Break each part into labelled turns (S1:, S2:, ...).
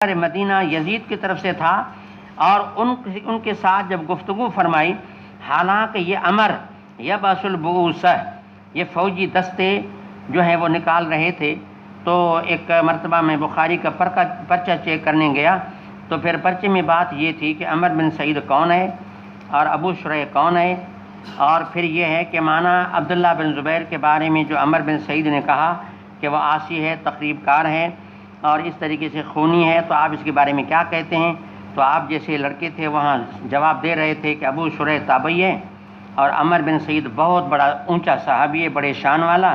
S1: مدینہ یزید کی طرف سے تھا، اور ان کے ساتھ جب گفتگو فرمائی، حالانکہ یہ امر یبعث البعوث، یہ فوجی دستے جو ہیں وہ نکال رہے تھے، تو ایک مرتبہ میں بخاری کا پرچہ چیک کرنے گیا، تو پھر پرچے میں بات یہ تھی کہ عمر بن سعید کون ہے اور ابو شریح کون ہے، اور پھر یہ ہے کہ مانا عبداللہ بن زبیر کے بارے میں جو عمر بن سعید نے کہا کہ وہ عاصی ہے، تقریب کار ہے اور اس طریقے سے خونی ہے، تو آپ اس کے بارے میں کیا کہتے ہیں؟ تو آپ جیسے لڑکے تھے وہاں جواب دے رہے تھے کہ ابو شریح تابعی ہے اور عمر بن سعید بہت بڑا اونچا صحابی ہے، بڑے شان والا،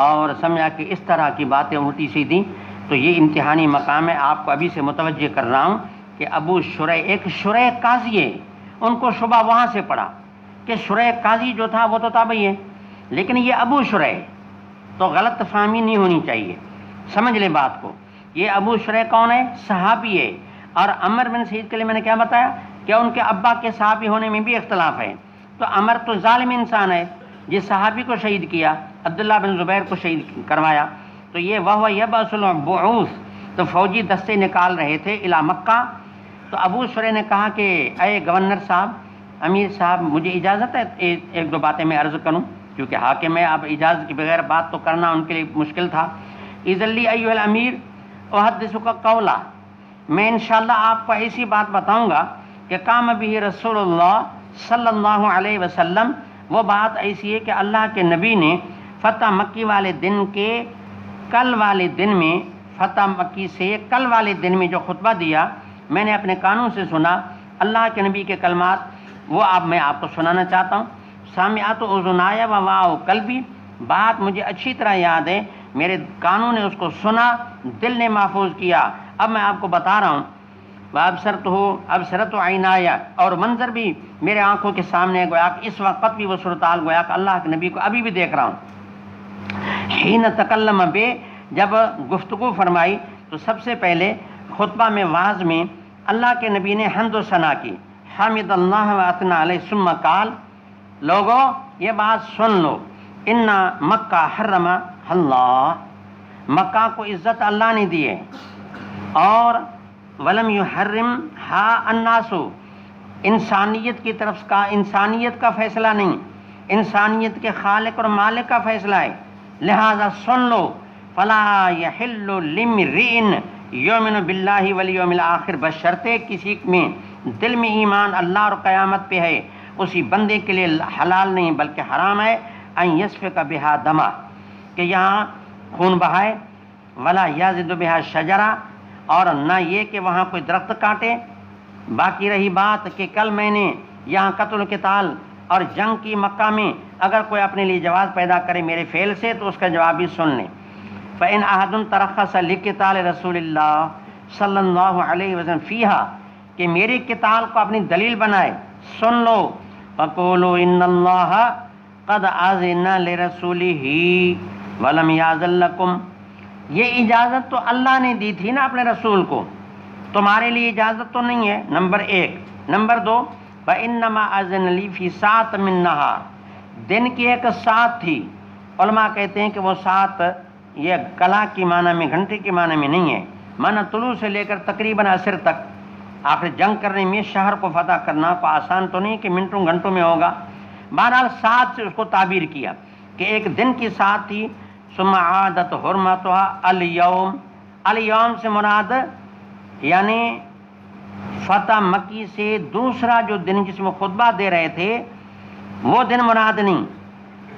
S1: اور سمجھا کہ اس طرح کی باتیں الٹی سیدھی۔ تو یہ امتحانی مقام ہے، آپ کو ابھی سے متوجہ کر رہا ہوں کہ ابو شریح ایک شریح قاضی ہے، ان کو شبہ وہاں سے پڑا کہ شریح قاضی جو تھا وہ تو تابعی ہے، لیکن یہ ابو شریح، تو غلط فہمی نہیں ہونی چاہیے، سمجھ لیں بات کو۔ یہ ابو شریح کون ہے؟ صحابی ہے، اور عمر بن سعید کے لیے میں نے کیا بتایا کہ ان کے ابا کے صحابی ہونے میں بھی اختلاف ہے۔ تو عمر تو ظالم انسان ہے، جس صحابی کو شہید کیا، عبداللہ بن زبیر کو شہید کروایا، تو یہ وہو یبعث البعوث، تو فوجی دستے نکال رہے تھے الی مکہ۔ تو ابو شریح نے کہا کہ اے گورنر صاحب، امیر صاحب، مجھے اجازت ہے ایک دو باتیں میں عرض کروں، کیونکہ حاکم ہے، اب اجازت کے بغیر بات تو کرنا ان کے لیے مشکل تھا۔ اذن لی ایھا الامیر احدثک قولا، میں انشاءاللہ آپ کو ایسی بات بتاؤں گا کہ قام بھی رسول اللہ صلی اللہ علیہ وسلم، وہ بات ایسی ہے کہ اللہ کے نبی نے فتح مکی والے دن کے کل والے دن میں، فتح مکی سے کل والے دن میں جو خطبہ دیا، میں نے اپنے کانوں سے سنا اللہ کے نبی کے کلمات، وہ میں آپ کو سنانا چاہتا ہوں۔ سامعات اذنایا و واعوا قلبی، بات مجھے اچھی طرح یاد ہے، میرے کانوں نے اس کو سنا، دل نے محفوظ کیا۔ اب میں آپ کو بتا رہا ہوں، ابصرت عینایا، اور منظر بھی میرے آنکھوں کے سامنے ہے، گویا کہ اس وقت بھی وہ صورتحال گویا کہ اللہ کے نبی کو ابھی بھی دیکھ رہا ہوں۔ حین تکلم بے، جب گفتگو فرمائی، تو سب سے پہلے خطبہ میں واعظ میں اللہ کے نبی نے حمد و ثنا کی، حمد اللہ و اثنى علیہ، ثم قال، لوگوں یہ بات سن لو، ان مکہ حرم اللہ، مکہ کو عزت اللہ نے دی ہے، اور ولم یحرمها الناس، انسانیت کی طرف کا، انسانیت کا فیصلہ نہیں، انسانیت کے خالق اور مالک کا فیصلہ ہے، لہذا سن لو، فلا یحل لامرئ یؤمن باللہ والیوم الآخر، بشرطے کسی میں دل میں ایمان اللہ اور قیامت پہ ہے، اسی بندے کے لیے حلال نہیں بلکہ حرام ہے، ان یسفک بہا دما، کہ یہاں خون بہائے، ولا یزد بہا شجرہ، اور نہ یہ کہ وہاں کوئی درخت کاٹے۔ باقی رہی بات کہ کل میں نے یہاں قتل و قتال اور جنگ کی مکہ میں، اگر کوئی اپنے لیے جواز پیدا کرے میرے فعل سے تو اس کا جواب بھی سن لیں۔ فإن أحد ترخص لقتال رسول اللہ صلی اللہ علیہ وسلم فیہا، کہ میرے قتال کو اپنی دلیل بنائے، سن لو، فقولوا ان اللہ قد اذن لرسولہ ولم یاذن لکم، یہ اجازت تو اللہ نے دی تھی نا اپنے رسول کو، تمہارے لیے اجازت تو نہیں ہے، نمبر ایک۔ نمبر دو، فإنما أذن لي في ساعة من نہار، دن کی ایک ساعت تھی، علماء کہتے ہیں کہ وہ ساعت یہ کلا کی معنی میں، گھنٹے کے معنی میں نہیں ہے، معنی طلوع سے لے کر تقریباً عصر تک۔ آخر جنگ کرنے میں شہر کو فتح کرنا کو آسان تو نہیں کہ منٹوں گھنٹوں میں ہوگا، بہرحال ساعت سے اس کو تعبیر کیا کہ ایک دن کی ساعت تھی۔ ثم عادت حرمتها الیوم، الیوم سے مراد یعنی فتح مکی سے دوسرا جو دن جس میں خطبہ دے رہے تھے وہ دن مراد نہیں،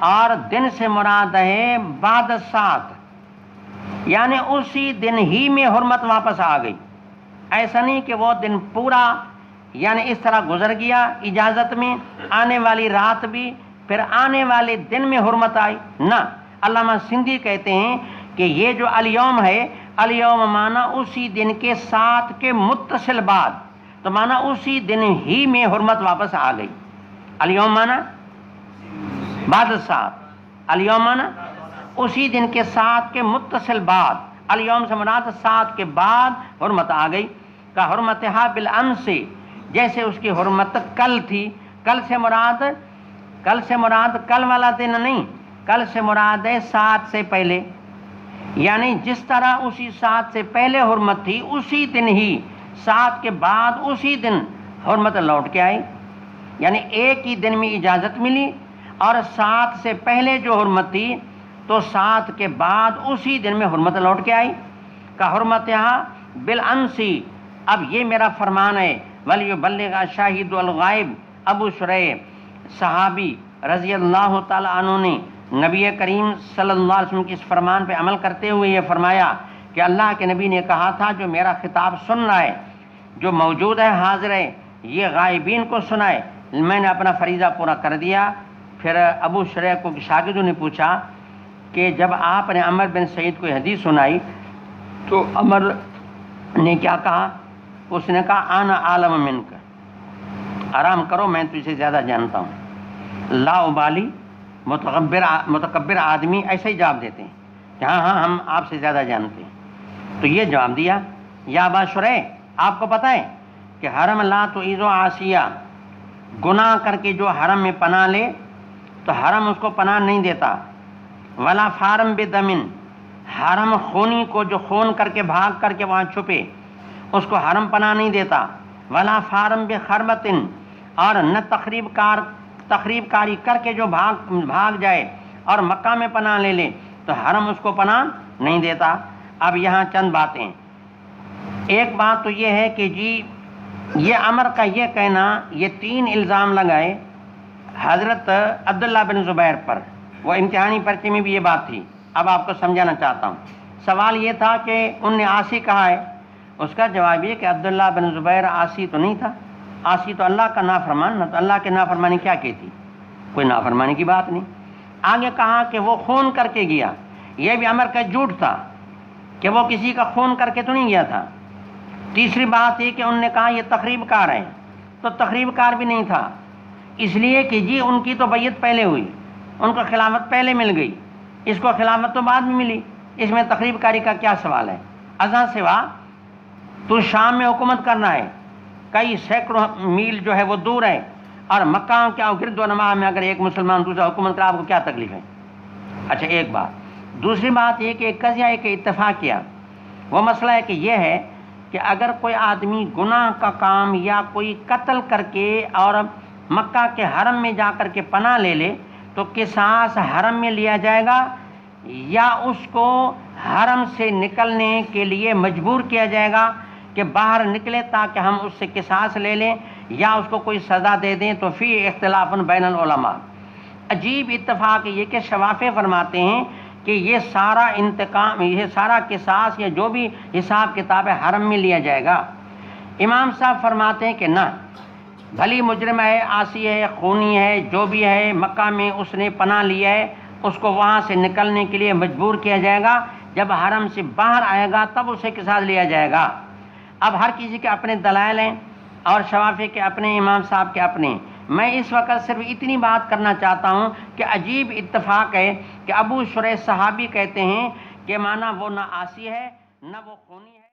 S1: اور دن سے مراد ہے بعد ساعت، یعنی اسی دن ہی میں حرمت واپس آ گئی، ایسا نہیں کہ وہ دن پورا یعنی اس طرح گزر گیا اجازت میں، آنے والی رات بھی پھر آنے والے دن میں حرمت آئی، نہ۔ علامہ سندھی کہتے ہیں کہ یہ جو الیوم ہے، الیوم مانا اسی دن کے ساتھ کے متصل بعد، تو مانا اسی دن ہی میں حرمت واپس آ گئی۔ الیوم مانا بعد ساتھ، الیوم مانا اسی دن کے ساتھ کے متصل بعد، الیوم سے مراد ساتھ کے بعد حرمت آ گئی، کا حرمتہا بالامس، جیسے اس کی حرمت کل تھی۔ کل سے مراد کل والا دن نہیں، کل سے مراد ہے سات سے پہلے، یعنی جس طرح اسی ساتھ سے پہلے حرمت تھی اسی دن ہی ساتھ کے بعد اسی دن حرمت لوٹ کے آئی، یعنی ایک ہی دن میں اجازت ملی، اور ساتھ سے پہلے جو حرمت تھی تو ساتھ کے بعد اسی دن میں حرمت لوٹ کے آئی۔ کا حرمت یہاں بالامسی، اب یہ میرا فرمان ہے، وَلْيُبَلِّغْ الشَّاهِدُ الْغَائِبُ۔ ابو شریح صحابی رضی اللہ تعالی عنہ نے نبی کریم صلی اللہ علیہ وسلم کے اس فرمان پہ عمل کرتے ہوئے یہ فرمایا کہ اللہ کے نبی نے کہا تھا جو میرا خطاب سن رہا ہے، جو موجود ہے، حاضر ہے، یہ غائبین کو سنائے۔ میں نے اپنا فریضہ پورا کر دیا۔ پھر ابو شریح کو شاگردوں نے پوچھا کہ جب آپ نے عمر بن سعید کو یہ حدیث سنائی تو عمر نے کیا کہا؟ اس نے کہا انا عالم منک، آرام کرو، میں تجھ سے زیادہ جانتا ہوں۔ لا ابالی، متکبر آدمی ایسے ہی جواب دیتے ہیں کہ ہاں ہاں ہم آپ سے زیادہ جانتے ہیں۔ تو یہ جواب دیا، یا ابا شریح آپ کو پتہ ہے کہ حرم لا تعیذ عاصیہ، گناہ کر کے جو حرم میں پناہ لے تو حرم اس کو پناہ نہیں دیتا۔ ولا فارم بدمن، حرم خونی کو جو خون کر کے بھاگ کر کے وہاں چھپے اس کو حرم پناہ نہیں دیتا۔ ولا فارم بخربتن، اور نہ تخریب کاری کر کے جو بھاگ جائے اور مکہ میں پناہ لے لے تو حرم اس کو پناہ نہیں دیتا۔ اب یہاں چند باتیں، ایک بات تو یہ ہے کہ جی یہ عمر کا یہ کہنا، یہ 3 الزام لگائے حضرت عبداللہ بن زبیر پر، وہ امتحانی پرچے میں بھی یہ بات تھی۔ اب آپ کو سمجھانا چاہتا ہوں، سوال یہ تھا کہ ان نے عاصی کہا ہے، اس کا جواب یہ کہ عبداللہ بن زبیر عاصی تو نہیں تھا، عاصی تو اللہ کا نافرمان، نہ تو اللہ کے نافرمانی کیا کہتی، کوئی نافرمانی کی بات نہیں۔ آگے کہا کہ وہ خون کر کے گیا، یہ بھی عمر کا جھوٹ تھا کہ وہ کسی کا خون کر کے تو نہیں گیا تھا۔ تیسری بات یہ کہ انہوں نے کہا یہ تخریب کار ہے، تو تخریب کار بھی نہیں تھا، اس لیے کہ جی ان کی تو بیعت پہلے ہوئی، ان کو خلافت پہلے مل گئی، اس کو خلافت تو بعد میں ملی، اس میں تخریب کاری کا کیا سوال ہے؟ ازاں سوا تو شام میں حکومت کرنا ہے، کئی سینکڑوں میل جو ہے وہ دور ہے، اور مکہ کیا گرد و نما میں اگر ایک مسلمان دوسرا حکومت کرے آپ کو کیا تکلیف ہے؟ اچھا ایک بات۔ دوسری بات یہ کہ ایک قضیہ ایک اتفاق کیا، وہ مسئلہ ہے کہ یہ ہے کہ اگر کوئی آدمی گناہ کا کام یا کوئی قتل کر کے اور مکہ کے حرم میں جا کر کے پناہ لے لے تو قصاص حرم میں لیا جائے گا، یا اس کو حرم سے نکلنے کے لیے مجبور کیا جائے گا کہ باہر نکلے تاکہ ہم اس سے قصاص لے لیں، یا اس کو کوئی سزا دے دیں؟ تو فی اختلاف بین العلماء۔ عجیب اتفاق یہ کہ شوافع فرماتے ہیں کہ یہ سارا انتقام، یہ سارا قصاص یا جو بھی حساب کتاب ہے حرم میں لیا جائے گا۔ امام صاحب فرماتے ہیں کہ نہ، بھلی مجرم ہے، عاصی ہے، خونی ہے، جو بھی ہے، مکہ میں اس نے پناہ لیا ہے، اس کو وہاں سے نکلنے کے لیے مجبور کیا جائے گا، جب حرم سے باہر آئے گا تب اسے قصاص لیا جائے گا۔ اب ہر کسی کے اپنے دلائل ہیں، اور شوافع کے اپنے، امام صاحب کے اپنے۔ میں اس وقت صرف اتنی بات کرنا چاہتا ہوں کہ عجیب اتفاق ہے کہ ابو شریح صحابی کہتے ہیں کہ مانا وہ نہ عاصی ہے نہ وہ خونی ہے۔